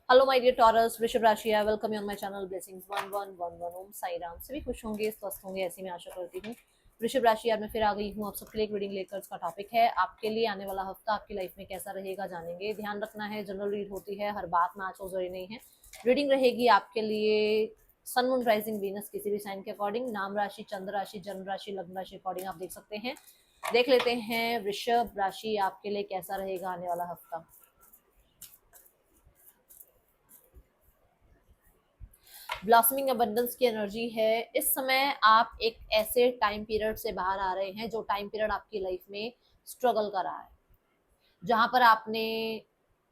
Hello my dear taurus, वृषभ राशि है। Welcome you on my channel blessings 1111। ओम साई राम। सभी खुश होंगे, स्वस्थ होंगे, ऐसी मैं आशा करती हूँ। वृषभ राशि यार मैं फिर आ गई हूँ आप सबके लिए एक रीडिंग लेकर। इसका टॉपिक है आपके लिए आने वाला हफ्ता आपकी लाइफ में कैसा रहेगा, जानेंगे। ध्यान रखना है, जनरल रीड होती है, हर बात मैच हो जरूरी नहीं है। रीडिंग रहेगी आपके लिए सन मून राइजिंग वीनस किसी भी साइन के अकॉर्डिंग, नाम राशि, चंद्र राशि, जन्म राशि, लग्न राशि अकॉर्डिंग आप देख सकते हैं। देख लेते हैं वृषभ राशि आपके लिए कैसा रहेगा आने वाला हफ्ता। ब्लॉसमिंग अबंडेंस की एनर्जी है। इस समय आप एक ऐसे टाइम पीरियड से बाहर आ रहे हैं जो टाइम पीरियड आपकी लाइफ में स्ट्रगल कर रहा है, जहां पर आपने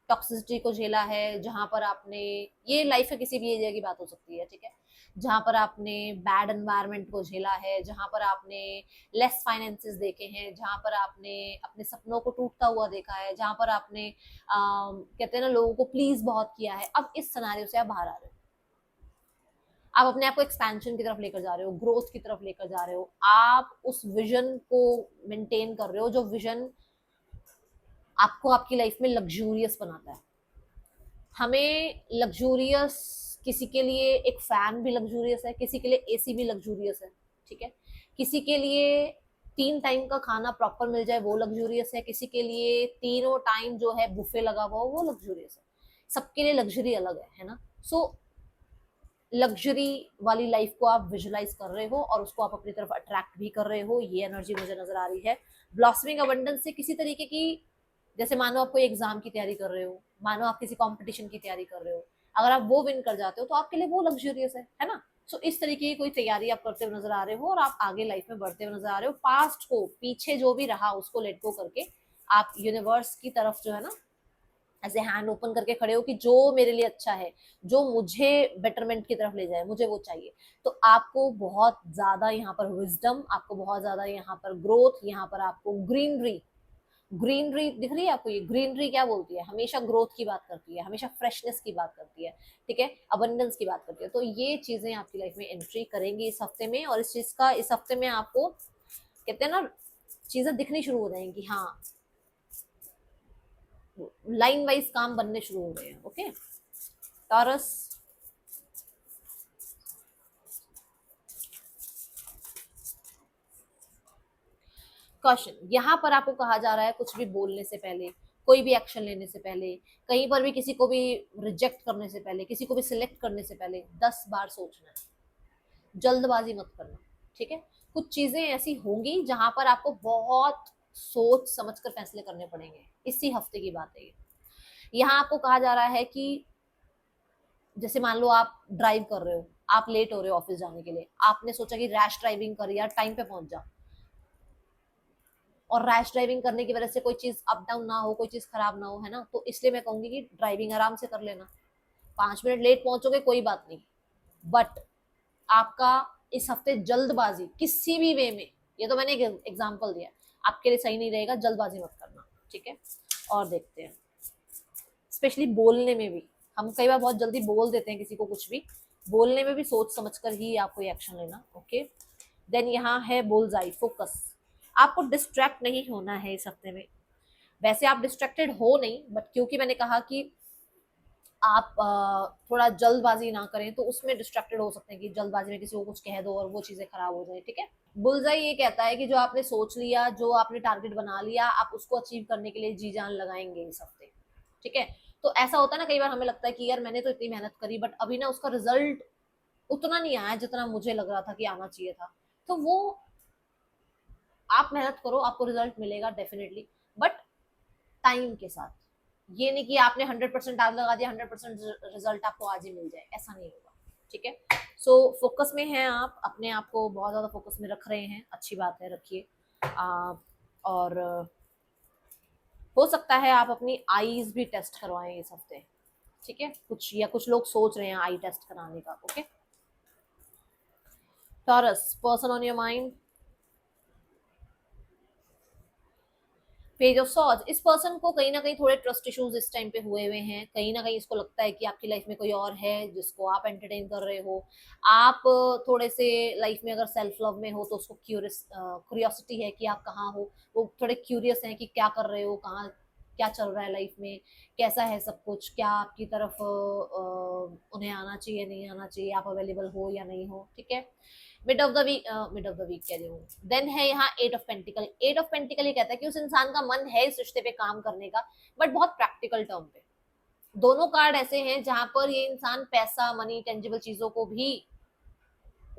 टॉक्सिसिटी को झेला है, जहां पर आपने, ये लाइफ में किसी भी एरिया की बात हो सकती है, ठीक है, जहां पर आपने बैड एनवायरनमेंट को झेला है, जहां पर आपने लेस फाइनेंसेस देखे हैं, जहां पर आपने अपने सपनों को टूटता हुआ देखा है, जहां पर आपने कहते हैं ना लोगों को प्लीज बहुत किया है। अब इस सिनेरियो से आप बाहर आ रहे हो, आप अपने आप को एक्सपेंशन की तरफ लेकर जा रहे हो, ग्रोथ की तरफ लेकर जा रहे हो। आप उस विजन को मेंटेन कर रहे हो जो विजन आपको आपकी लाइफ में लग्जूरियस बनाता है। हमें लग्जूरियस, किसी के लिए एक फैन भी लग्जूरियस है, किसी के लिए एसी भी लग्जूरियस है, ठीक है। किसी के लिए 3 टाइम का खाना प्रॉपर मिल जाए वो लग्जूरियस है, किसी के लिए तीनों टाइम जो है बुफे लगा हुआ हो वो लग्जूरियस है। सबके लिए लग्जरी अलग है ना। सो लग्जरी वाली लाइफ को आप विजुलाइज कर रहे हो और उसको आप अपनी तरफ अट्रैक्ट भी कर रहे हो, ये एनर्जी मुझे नजर आ रही है। ब्लॉसमिंग अबंडेंस से किसी तरीके की, जैसे मानो आप कोई एग्जाम की तैयारी कर रहे हो, मानो आप किसी कंपटीशन की तैयारी कर रहे हो, अगर आप वो विन कर जाते हो तो आपके लिए वो लग्जरियस है ना। सो इस तरीके की कोई तैयारी आप करते हुए नजर आ रहे हो और आप आगे लाइफ में बढ़ते हुए नजर आ रहे हो। पास्ट को, पीछे जो भी रहा उसको लेट गो करके आप यूनिवर्स की तरफ जो है ना ऐसे हैंड ओपन करके खड़े हो कि जो मेरे लिए अच्छा है, जो मुझे बेटरमेंट की तरफ ले जाए, मुझे वो चाहिए। तो आपको बहुत ज्यादा यहाँ पर विजडम, आपको बहुत ज्यादा यहाँ पर ग्रोथ, यहाँ पर आपको ग्रीनरी, ग्रीनरी दिख रही है आपको। ये ग्रीनरी क्या बोलती है, हमेशा ग्रोथ की बात करती है, हमेशा फ्रेशनेस की बात करती है, ठीक है, अबंडेंस की बात करती है। तो ये चीजें आपकी लाइफ में एंट्री करेंगी इस हफ्ते में, और इस चीज का इस हफ्ते में आपको कहते हैं ना चीजें दिखनी शुरू हो जाएंगी। हाँ, लाइन वाइज काम बनने शुरू हो गए हैं। ओके टॉरस, क्वेश्चन यहाँ पर आपको कहा जा रहा है कुछ भी बोलने से पहले, कोई भी एक्शन लेने से पहले, कहीं पर भी किसी को भी रिजेक्ट करने से पहले, किसी को भी सिलेक्ट करने से पहले 10 बार सोचना है, जल्दबाजी मत करना, ठीक है। कुछ चीजें ऐसी होंगी जहां पर आपको बहुत सोच समझ कर फैसले करने पड़ेंगे, इसी हफ्ते की बात है ये। यहाँ आपको कहा जा रहा है कि जैसे मान लो आप ड्राइव कर रहे हो, आप लेट हो रहे हो ऑफिस जाने के लिए, आपने सोचा कि रैश ड्राइविंग कर, यार टाइम पे पहुंच जा, और रैश ड्राइविंग करने की वजह से कोई चीज अप डाउन ना हो, कोई चीज खराब ना हो, है ना। तो इसलिए मैं कहूंगी कि ड्राइविंग आराम से कर लेना। 5 मिनट लेट पहुंचोगे कोई बात नहीं, बट आपका इस हफ्ते जल्दबाजी किसी भी वे में, ये तो मैंने एक एग्जाम्पल दिया, आपके लिए सही नहीं रहेगा। जल्दबाजी मत करना, ठीक है। और देखते हैं, स्पेशली बोलने में भी हम कई बार बहुत जल्दी बोल देते हैं किसी को कुछ भी, बोलने में भी सोच समझ कर ही आप कोई एक्शन लेना। ओके देन यहाँ है बुलजाई, फोकस। आपको डिस्ट्रैक्ट नहीं होना है इस हफ्ते में। वैसे आप डिस्ट्रैक्टेड हो नहीं, बट क्योंकि मैंने कहा कि आप थोड़ा जल्दबाजी ना करें तो उसमें डिस्ट्रैक्टेड हो सकते हैं कि जल्दबाजी में किसी को कुछ कह दो और वो चीजें खराब हो जाए, ठीक है। बुलजाई ये कहता है कि जो आपने सोच लिया, जो आपने टारगेट बना लिया, आप उसको अचीव करने के लिए जी जान लगाएंगे इस हफ्ते, ठीक है। तो ऐसा होता है ना, कई बार हमें लगता है कि यार मैंने तो इतनी मेहनत करी बट अभी ना उसका रिजल्ट उतना नहीं आया जितना मुझे लग रहा था कि आना चाहिए था। तो वो, आप मेहनत करो, आपको रिजल्ट मिलेगा डेफिनेटली, बट टाइम के साथ। ये नहीं कि आपने 100% आज लगा दिया, 100% रिजल्ट आपको आज ही मिल जाए, ऐसा नहीं होगा, ठीक है। सो फोकस में हैं आप, अपने आप को बहुत ज्यादा फोकस में रख रहे हैं, अच्छी बात है, रखिए। और हो सकता है आप अपनी आईज भी टेस्ट करवाएं इस हफ्ते, ठीक है। कुछ या कुछ लोग सोच रहे हैं आई टेस्ट कराने का। Okay taurus, person on your mind, page of swords. इस पर्सन को कहीं ना कहीं थोड़े ट्रस्ट इश्यूज इस टाइम पे हुए हुए हैं, कहीं ना कहीं इसको लगता है कि आपकी लाइफ में कोई और है जिसको आप एंटरटेन कर रहे हो। आप थोड़े से लाइफ में अगर सेल्फ लव में हो तो उसको क्यूरियसिटी है कि आप कहाँ हो, वो थोड़े क्यूरियस हैं कि क्या कर रहे हो, कहाँ क्या चल रहा है लाइफ में, कैसा है सब कुछ, क्या आपकी तरफ उन्हें आना चाहिए नहीं आना चाहिए, आप अवेलेबल हो या नहीं हो, ठीक है। मिड ऑफ द वीक कह रही हूँ। देन है यहाँ eight of pentacle. Eight of pentacle ये कहता है कि उस इंसान का मन है इस रिश्ते पे काम करने का, बट बहुत प्रैक्टिकल टर्म पे। दोनों कार्ड ऐसे हैं जहां पर ये इंसान पैसा, मनी, टेंजिबल चीजों को भी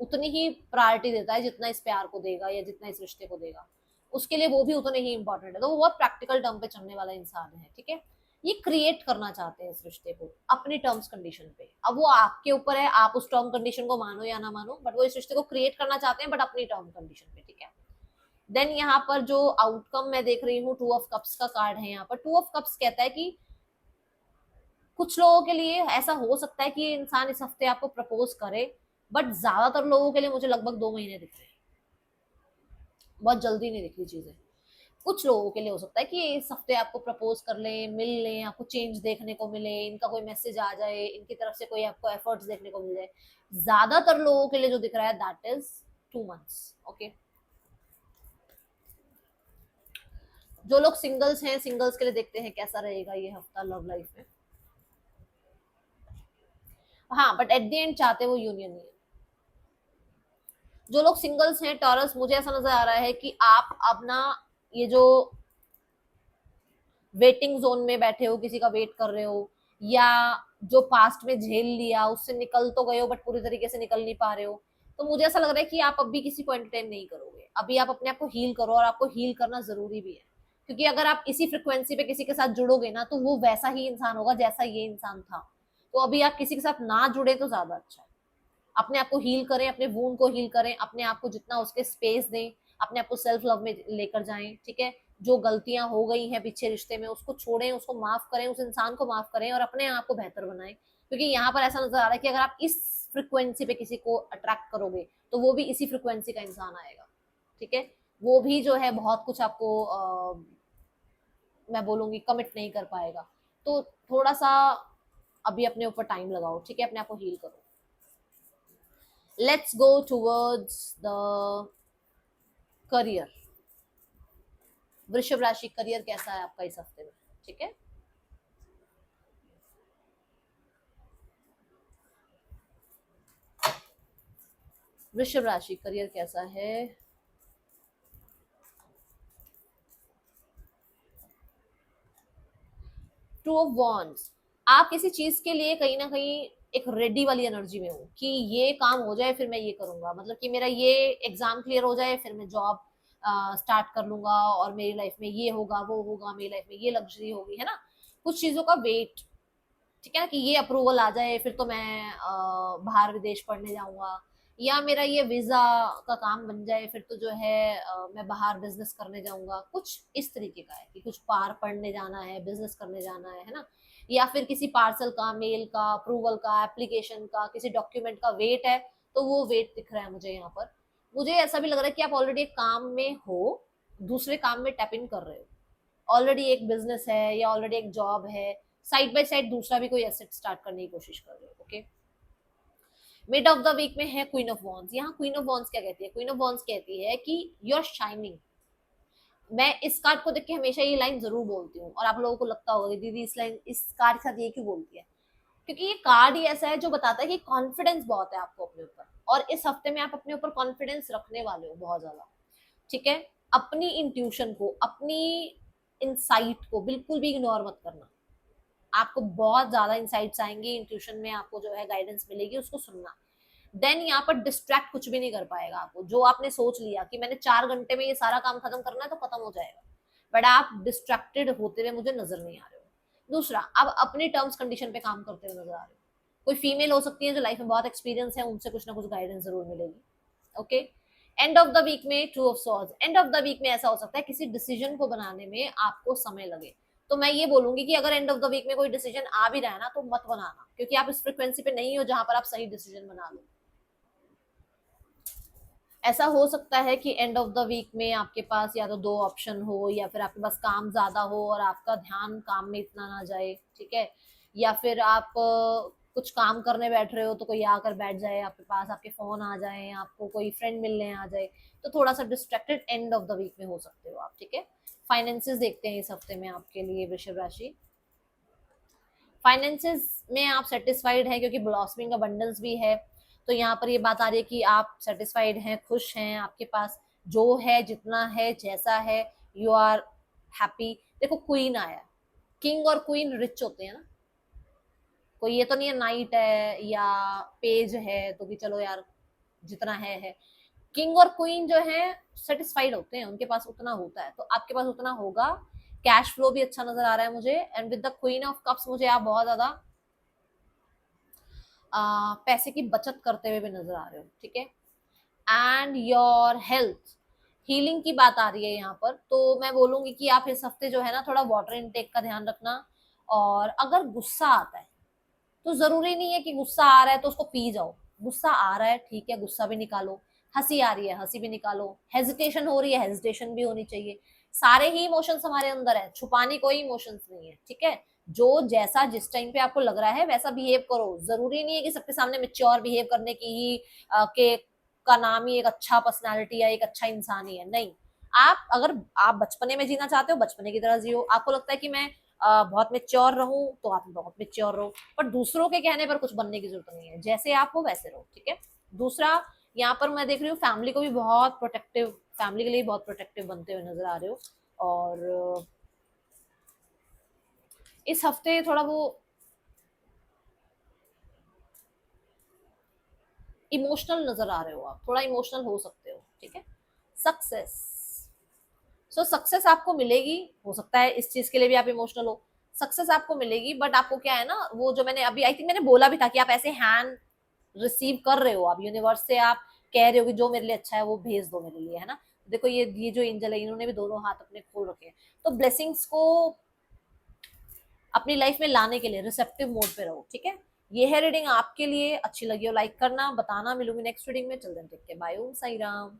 उतनी ही प्रायोरिटी देता है जितना इस प्यार को देगा या जितना इस रिश्ते को देगा, उसके लिए वो भी उतने ही इंपॉर्टेंट है। तो वो बहुत प्रैक्टिकल टर्म पे चलने वाला इंसान है, ठीक है। ये क्रिएट करना चाहते हैं इस रिश्ते को अपनी टर्म्स कंडीशन पे। अब वो आपके ऊपर है, आप उस टर्म कंडीशन को मानो या ना मानो, बट वो इस रिश्ते को क्रिएट करना चाहते हैं, बट अपनी टर्म कंडीशन पे, ठीक है। देन यहाँ पर जो आउटकम मैं देख रही हूँ, टू ऑफ कप्स का कार्ड है यहाँ पर। टू ऑफ कप्स कहता है कि कुछ लोगों के लिए ऐसा हो सकता है कि इंसान इस हफ्ते आपको प्रपोज करे, बट ज्यादातर लोगों के लिए मुझे लगभग 2 महीने दिख रहे हैं, बहुत जल्दी नहीं दिख रही चीजें। कुछ लोगों के लिए हो सकता है कि इस हफ्ते आपको प्रपोज कर ले, मिल ले, आपको चेंज देखने को मिले, इनका कोई मैसेज आ जाए, इनकी तरफ से कोई आपको एफर्ट्स देखने को मिल जाए। ज्यादातर लोगों के लिए जो दिख रहा है दैट इज 2 मंथ्स, ओके। जो लोग सिंगल्स हैं, सिंगल्स के लिए देखते हैं कैसा रहेगा ये हफ्ता लव लाइफ में। हाँ, बट एट द एंड चाहते वो यूनियन नहीं है। जो लोग सिंगल्स हैं टॉरस, मुझे ऐसा नजर आ रहा है कि आप अपना ये जो वेटिंग जोन में बैठे हो, किसी का वेट कर रहे हो, या जो पास्ट में झेल लिया उससे निकल तो गए हो बट पूरी तरीके से निकल नहीं पा रहे हो, तो मुझे ऐसा लग रहा है कि आप अभी किसी को एंटरटेन नहीं करोगे। अभी आप अपने आप को हील करो, और आपको हील करना जरूरी भी है, क्योंकि अगर आप इसी फ्रिक्वेंसी पे किसी के साथ जुड़ोगे ना, तो वो वैसा ही इंसान होगा जैसा ये इंसान था। तो अभी आप किसी के साथ ना जुड़े तो ज्यादा अच्छा है। अपने आप को हील करें, अपने वूंड को हील करें, अपने आप को जितना उसके स्पेस दें, अपने आप को सेल्फ लव में लेकर जाएं, ठीक है। जो गलतियां हो गई हैं पीछे रिश्ते में उसको छोड़ें, उसको माफ करें, उस इंसान को माफ करें, और अपने आप को बेहतर बनाएं। क्योंकि यहाँ पर ऐसा नजर आ रहा है कि अगर आप इस फ्रिक्वेंसी पे किसी को अट्रैक्ट करोगे, तो वो भी इसी फ्रिक्वेंसी का इंसान आएगा, ठीक है। वो भी जो है बहुत कुछ आपको मैं बोलूंगी कमिट नहीं कर पाएगा। तो थोड़ा सा अभी अपने ऊपर टाइम लगाओ, ठीक है, अपने आप को हील करो। Let's go towards the career. वृषभ राशि, करियर कैसा है आपका इस हफ्ते में, ठीक है। वृषभ राशि, करियर कैसा है। Two of wands. आप किसी चीज के लिए कहीं ना कहीं एक रेडी वाली एनर्जी में हो कि ये काम हो जाए फिर मैं ये करूंगा, मतलब कि मेरा ये एग्जाम क्लियर हो जाए फिर मैं जॉब स्टार्ट कर लूंगा, और मेरी लाइफ में ये होगा वो होगा, मेरी लाइफ में ये लग्जरी होगी, है ना। कुछ चीजों का वेट, ठीक है ना, कि ये अप्रूवल आ जाए फिर तो मैं बाहर विदेश पढ़ने जाऊंगा, या मेरा ये वीजा का काम बन जाए फिर तो जो है मैं बाहर बिजनेस करने जाऊंगा। कुछ इस तरीके का है कि कुछ बाहर पढ़ने जाना है, बिजनेस करने जाना है ना। या फिर किसी पार्सल का, मेल का, अप्रूवल का, एप्लीकेशन का, किसी डॉक्यूमेंट का वेट है, तो वो वेट दिख रहा है मुझे यहाँ पर। मुझे ऐसा भी लग रहा है कि आप ऑलरेडी एक काम में हो, दूसरे काम में टैप इन कर रहे हो। ऑलरेडी एक बिजनेस है या ऑलरेडी एक जॉब है, साइड बाय साइड दूसरा भी कोई एसेट स्टार्ट करने की कोशिश कर रहे हो, okay. Mid of the week में है क्वीन ऑफ वॉन्ड्स। यहाँ क्वीन ऑफ वॉन्ड्स क्या कहती है, क्वीन ऑफ वॉन्ड्स कहती है कि यू आर शाइनिंग। मैं इस कार्ड को देख के हमेशा ये लाइन जरूर बोलती हूँ, और आप लोगों को लगता होगा कि दीदी इस कार्ड के साथ ये क्यों बोलती है, क्योंकि ये कार्ड ही ऐसा है जो बताता है कि कॉन्फिडेंस बहुत है आपको अपने ऊपर, और इस हफ्ते में आप अपने ऊपर कॉन्फिडेंस रखने वाले हो बहुत ज्यादा, ठीक है। अपनी इंट्यूशन को, अपनी इंसाइट को बिल्कुल भी इग्नोर मत करना। आपको बहुत ज्यादा इंसाइट्स आएंगी, इंट्यूशन में आपको जो है गाइडेंस मिलेगी, उसको सुनना। देन यहाँ पर डिस्ट्रैक्ट कुछ भी नहीं कर पाएगा आपको। जो आपने सोच लिया कि मैंने 4 घंटे में ये सारा काम खत्म करना है, तो खत्म हो जाएगा, बट आप डिस्ट्रैक्टेड होते हुए मुझे नजर नहीं आ रहे हो। दूसरा, आप अपनी टर्म्स कंडीशन पे काम करते हुए नजर आ रहे हो। कोई फीमेल हो सकती है जो लाइफ में बहुत एक्सपीरियंस है, उनसे कुछ ना कुछ गाइडेंस जरूर मिलेगी, okay. End of the week में two of swords. End of the week में ऐसा हो सकता है किसी डिसीजन को बनाने में आपको समय लगे, तो मैं ये बोलूंगी कि अगर एंड ऑफ द वीक में कोई डिसीजन आ भी रहा है ना, तो मत बनाना, क्योंकि आप इस फ्रिक्वेंसी पे नहीं हो जहां पर आप सही डिसीजन बना लो। ऐसा हो सकता है कि एंड ऑफ द वीक में आपके पास या तो 2 ऑप्शन हो, या फिर आपके पास काम ज्यादा हो और आपका ध्यान काम में इतना ना जाए, ठीक है। या फिर आप कुछ काम करने बैठ रहे हो तो कोई आकर बैठ जाए आपके पास, आपके फोन आ जाए, आपको कोई फ्रेंड मिलने आ जाए, तो थोड़ा सा distracted end of the week में हो सकते हो आप, ठीक है। फाइनेंसेस देखते हैं इस हफ्ते में आपके लिए वृषभ राशि। फाइनेंसेस में आप सेटिस्फाइड हैं क्योंकि ब्लॉसमिंग अबंडेंस भी है, तो यहाँ पर ये बात आ रही है कि आप सेटिस्फाइड हैं, खुश हैं, आपके पास जो है, जितना है, जैसा है, यू आर हैप्पी। देखो क्वीन आया, किंग और क्वीन रिच होते हैं ना, कोई ये तो नहीं है नाइट है या पेज है तो कि चलो यार जितना है। किंग और क्वीन जो है सेटिस्फाइड होते हैं, उनके पास उतना होता है, तो आपके पास उतना होगा। कैश फ्लो भी अच्छा नजर आ रहा है मुझे, and with the queen of cups मुझे आप बहुत ज्यादा पैसे की बचत करते हुए भी नजर आ रहे हो, ठीक है। एंड योर हेल्थ, हीलिंग की बात आ रही है यहाँ पर, तो मैं बोलूंगी कि आप इस हफ्ते जो है ना थोड़ा वाटर इनटेक का ध्यान रखना। और अगर गुस्सा आता है तो जरूरी नहीं है कि गुस्सा आ रहा है तो उसको पी जाओ, गुस्सा आ रहा है ठीक है, गुस्सा भी निकालो, हंसी आ रही है हंसी भी निकालो, हेजिटेशन हो रही है हेजिटेशन भी होनी चाहिए। सारे ही इमोशंस हमारे अंदर है, छुपाने कोई इमोशंस नहीं है, ठीक है। जो जैसा जिस टाइम पे आपको लग रहा है वैसा बिहेव करो, जरूरी नहीं है कि सबके सामने मेच्योर बिहेव करने की ही के का नाम ही एक अच्छा पर्सनालिटी या एक अच्छा इंसान ही है, नहीं। आप अगर आप बचपने में जीना चाहते हो बचपने की तरह जियो, आपको लगता है कि मैं बहुत मेच्योर रहूं तो आप बहुत मेच्योर रहो, पर दूसरों के कहने पर कुछ बनने की जरूरत नहीं है, जैसे आप हो वैसे रहो, ठीक है। दूसरा, यहाँ पर मैं देख रही हूँ फैमिली को भी बहुत प्रोटेक्टिव, फैमिली के लिए बहुत प्रोटेक्टिव बनते हुए नजर आ रहे हो। और इस हफ्ते थोड़ा वो इमोशनल नजर आ रहे हो, आप थोड़ा इमोशनल हो सकते हो, ठीक है। सक्सेस, सो सक्सेस आपको मिलेगी, हो सकता है इस चीज के लिए भी आप इमोशनल हो, सक्सेस आपको मिलेगी, बट आपको क्या है ना, वो जो मैंने अभी आई थिंक मैंने बोला भी था कि आप ऐसे हैंड रिसीव कर रहे हो, आप यूनिवर्स से आप कह रहे हो कि जो मेरे लिए अच्छा है वो भेज दो मेरे लिए, है ना। देखो ये जो एंजल है इन्होंने भी दोनों हाथ अपने खोल रखे हैं, तो ब्लेसिंग्स को अपनी लाइफ में लाने के लिए रिसेप्टिव मोड पे रहो, ठीक है। ये है रीडिंग, आपके लिए अच्छी लगी हो लाइक करना, बताना। मिलूंगी नेक्स्ट रीडिंग में, चल दें, ठीक है, बाय, ओम साई राम।